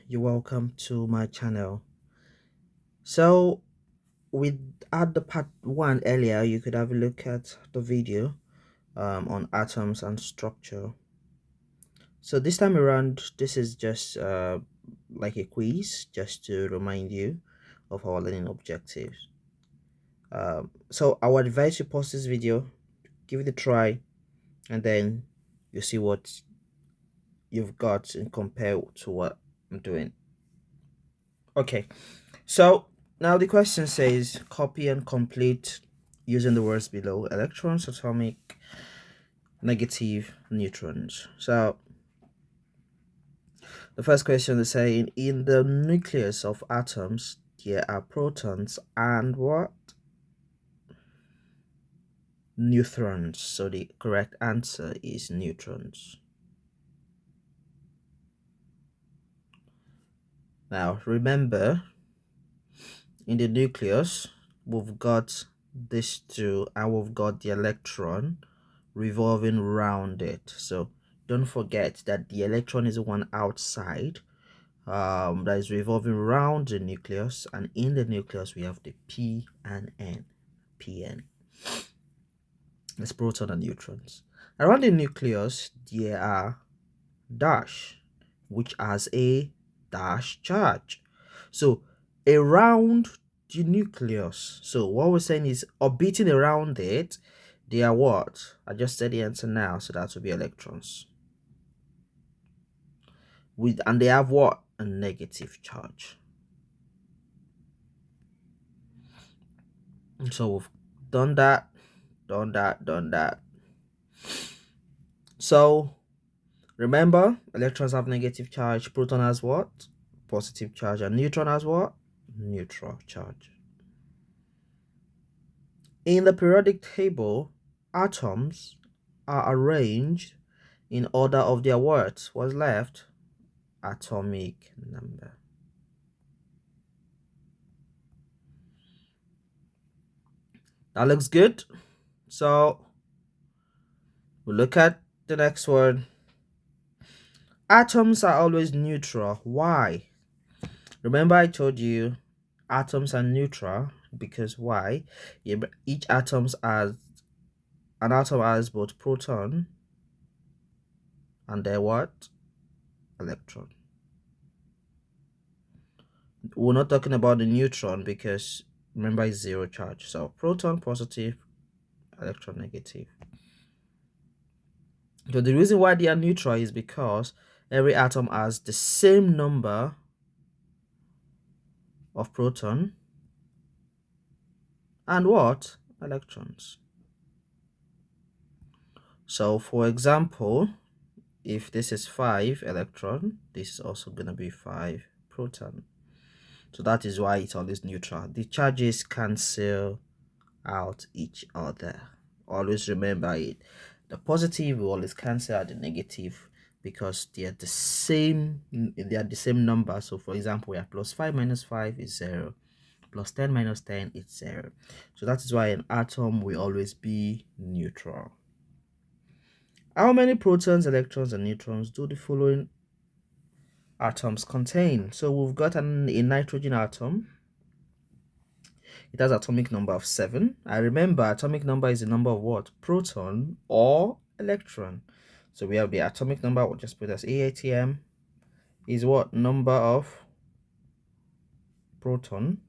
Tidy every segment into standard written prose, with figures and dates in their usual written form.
you're welcome to my channel. So we had the part 1 earlier. You could have a look at the video on atoms and structure. So this time around, this is just like a quiz, just to remind you of our learning objectives. So I would advise you pause this video, give it a try, and then you see what you've got and compare to what I'm doing. Okay, so now the question says copy and complete using the words below: electrons, atomic, negative, neutrons. So the first question is saying in the nucleus of atoms there are protons and what? Neutrons. So the correct answer is neutrons. Now remember, in the nucleus we've got these two and we've got the electron revolving around it. So don't forget that the electron is the one outside that is revolving around the nucleus, and in the nucleus we have the P and N. Pn. It's proton and neutrons. Around the nucleus there are dash, which has a dash charge. So around the nucleus, so what we're saying is orbiting around it, they are what? I just said the answer now, so that will be electrons. And they have what? A negative charge. So we've done that. So remember, electrons have negative charge, proton has what? Positive charge, and neutron has what? Neutral charge. In the periodic table, atoms are arranged in order of their words. What's left? Atomic number. That looks good. So we'll look at the next one. Atoms are always neutral. Why? Remember I told you atoms are neutral because why? Each atom has both proton and their what? Electron. We're not talking about the neutron because remember it's zero charge. So proton positive, electron negative. So the reason why they are neutral is because every atom has the same number of proton and what? Electrons. So for example, if this is 5 electron, this is also going to be 5 proton. So that is why it's always neutral. The charges cancel out each other. Always remember it. The positive will always cancel out the negative because they are the same number. So for example, we have plus 5 minus 5 is 0, plus 10 minus 10 is 0. So that is why an atom will always be neutral. How many protons, electrons, and neutrons do the following atoms contain? So we've got a nitrogen atom. It has atomic number of 7. I remember atomic number is the number of what? Proton or electron. So we have the atomic number, we'll just put as ATM, is what? Number of proton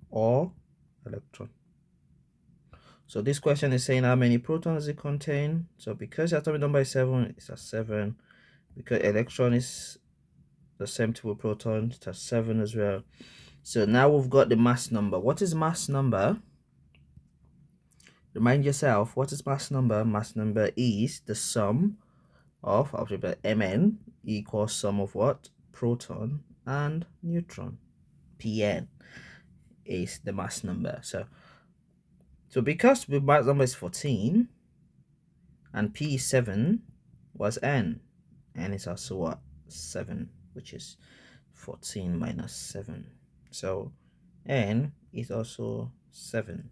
or electron. So this question is saying how many protons it contain. So because the atomic number is 7, it's a 7. Because electron is the same to a proton, it's a 7 as well. So now we've got the mass number. What is mass number? Remind yourself, what is mass number? Mass number is the sum of Mn equals sum of what? Proton and neutron. Pn is the mass number. So because the mass number is 14 and P is 7, what's N? N is also what? 7, which is 14 minus 7. So N is also 7.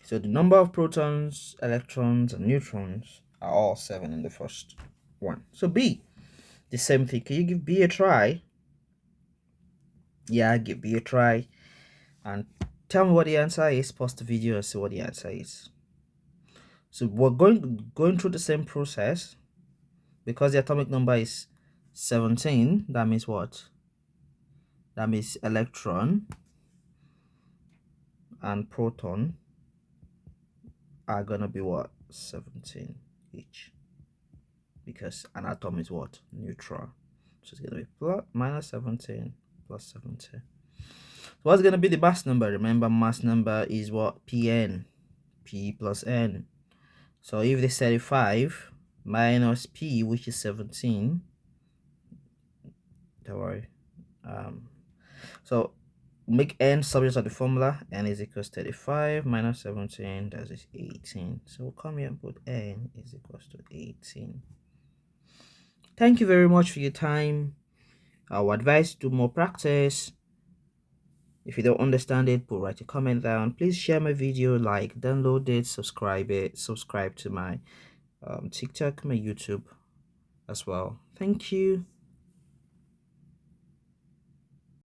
So the number of protons, electrons, and neutrons are all 7 in the first one. So B, The same thing. Can you give B a try? Yeah, give B a try and tell me what the answer is. Pause the video and see what the answer is. So we're going through the same process. Because the atomic number is 17, that means what? That means electron and proton are gonna be what? 17 each. Because an atom is what? Neutral. So it's gonna be minus 17 plus 17. So what's gonna be the mass number? Remember, mass number is what? Pn. P plus n. So if this 35 minus p, which is 17, don't worry. So make n subject of the formula. N is equals 35 minus 17, that is 18. So we'll come here and put n is equals to 18. Thank you very much for your time. I would advise do more practice. If you don't understand it, write a comment down. Please share my video, like, download it, subscribe to my TikTok, my YouTube as well. Thank you.